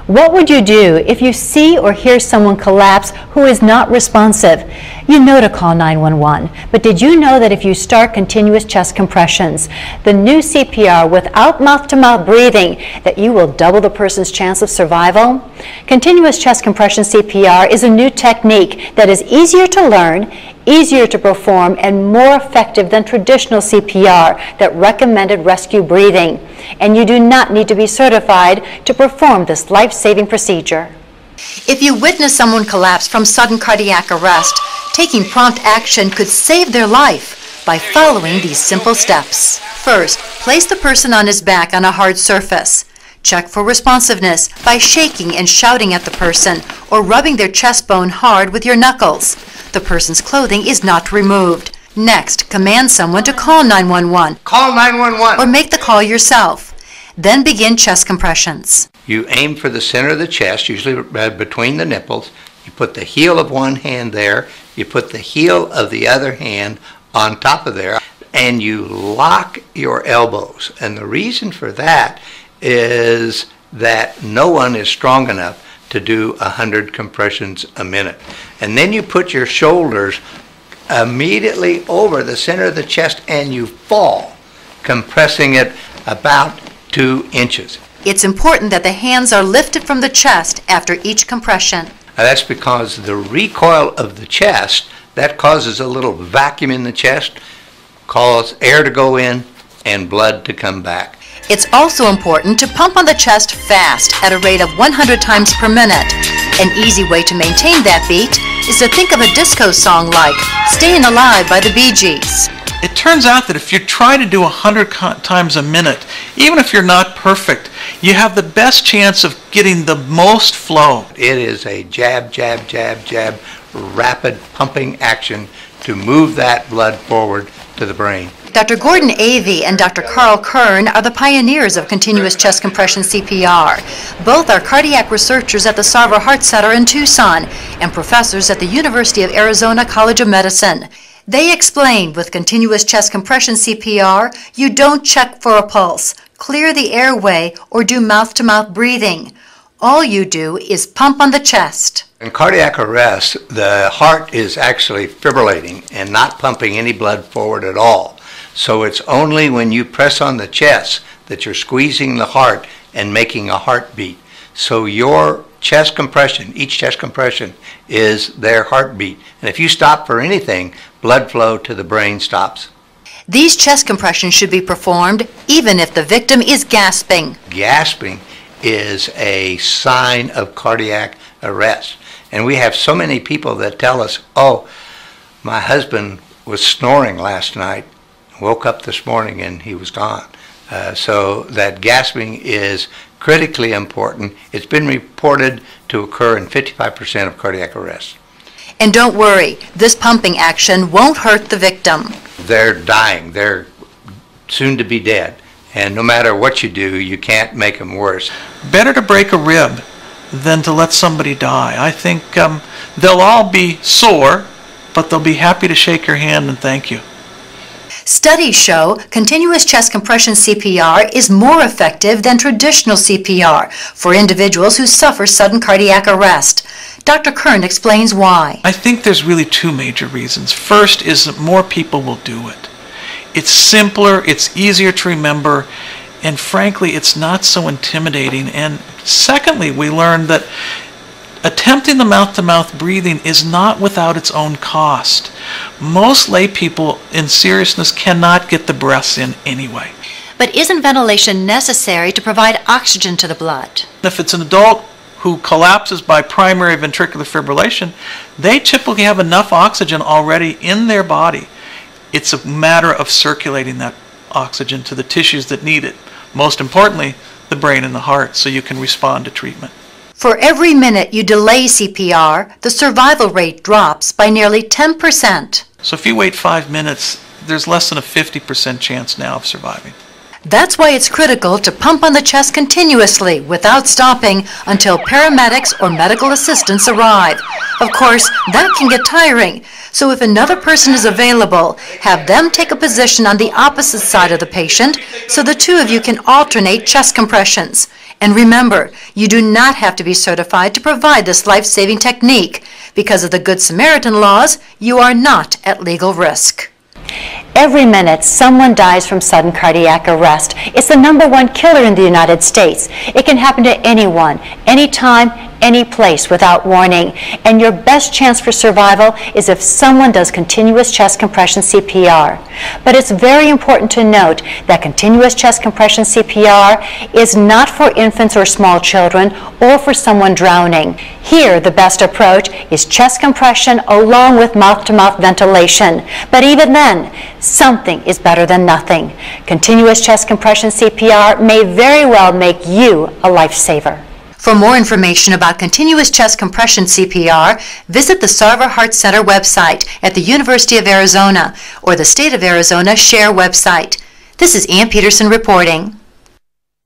What would you do if you see or hear someone collapse who is not responsive? You know to call 911, but did you know that if you start continuous chest compressions, the new CPR without mouth-to-mouth breathing, that you will double the person's chance of survival? Continuous chest compression CPR is a new technique that is easier to learn, easier to perform, and more effective than traditional CPR that recommended rescue breathing. And you do not need to be certified to perform this life-saving procedure. If you witness someone collapse from sudden cardiac arrest, taking prompt action could save their life by following these simple steps. First, place the person on his back on a hard surface. Check for responsiveness by shaking and shouting at the person or rubbing their chest bone hard with your knuckles. The person's clothing is not removed. Next, command someone to call 911. Call 911. Or make the call yourself. Then begin chest compressions. You aim for the center of the chest, usually between the nipples. You put the heel of one hand there. You put the heel of the other hand on top of there. And you lock your elbows. And the reason for that is that no one is strong enough to do 100 compressions a minute. And then you put your shoulders immediately over the center of the chest and you fall, compressing it about 2 inches. It's important that the hands are lifted from the chest after each compression. Now that's because the recoil of the chest, that causes a little vacuum in the chest, causes air to go in and blood to come back. It's also important to pump on the chest fast at a rate of 100 times per minute. An easy way to maintain that beat is to think of a disco song like Staying Alive by the Bee Gees. It turns out that if you try to do 100 times a minute, even if you're not perfect, you have the best chance of getting the most flow. It is a jab, jab, jab, jab, rapid pumping action to move that blood forward to the brain. Dr. Gordon Avey and Dr. Carl Kern are the pioneers of continuous chest compression CPR. Both are cardiac researchers at the Sarver Heart Center in Tucson and professors at the University of Arizona College of Medicine. They explain with continuous chest compression CPR, you don't check for a pulse, clear the airway, or do mouth-to-mouth breathing. All you do is pump on the chest. In cardiac arrest, the heart is actually fibrillating and not pumping any blood forward at all. So it's only when you press on the chest that you're squeezing the heart and making a heartbeat. So your chest compression, each chest compression is their heartbeat. And if you stop for anything, blood flow to the brain stops. These chest compressions should be performed even if the victim is gasping. Gasping is a sign of cardiac arrest. And we have so many people that tell us, oh, my husband was snoring last night, woke up this morning and he was gone. So that gasping is critically important. It's been reported to occur in 55% of cardiac arrests. And don't worry, this pumping action won't hurt the victim. They're dying. They're soon to be dead. And no matter what you do, you can't make them worse. Better to break a rib than to let somebody die. I think they'll all be sore, but they'll be happy to shake your hand and thank you. Studies show continuous chest compression CPR is more effective than traditional CPR for individuals who suffer sudden cardiac arrest. Dr. Kern explains why. I think there's really 2 major reasons. First is that more people will do it. It's simpler, it's easier to remember, and frankly, it's not so intimidating. And secondly, we learned that attempting the mouth-to-mouth breathing is not without its own cost. Most lay people in seriousness cannot get the breaths in anyway. But isn't ventilation necessary to provide oxygen to the blood? If it's an adult who collapses by primary ventricular fibrillation, they typically have enough oxygen already in their body. It's a matter of circulating that oxygen to the tissues that need it. Most importantly, the brain and the heart, so you can respond to treatment. For every minute you delay CPR, the survival rate drops by nearly 10%. So if you wait 5 minutes, there's less than a 50% chance now of surviving. That's why it's critical to pump on the chest continuously without stopping until paramedics or medical assistants arrive. Of course, that can get tiring, so if another person is available, have them take a position on the opposite side of the patient so the 2 of you can alternate chest compressions. And remember, you do not have to be certified to provide this life-saving technique. Because of the Good Samaritan laws, you are not at legal risk. Every minute, someone dies from sudden cardiac arrest. It's the #1 killer in the United States. It can happen to anyone, anytime, any place without warning. And your best chance for survival is if someone does continuous chest compression CPR. But it's very important to note that continuous chest compression CPR is not for infants or small children or for someone drowning. Here, the best approach is chest compression along with mouth-to-mouth ventilation. But even then, something is better than nothing. Continuous chest compression CPR may very well make you a lifesaver. For more information about continuous chest compression CPR, visit the Sarver Heart Center website at the University of Arizona or the State of Arizona SHARE website. This is Ann Peterson reporting.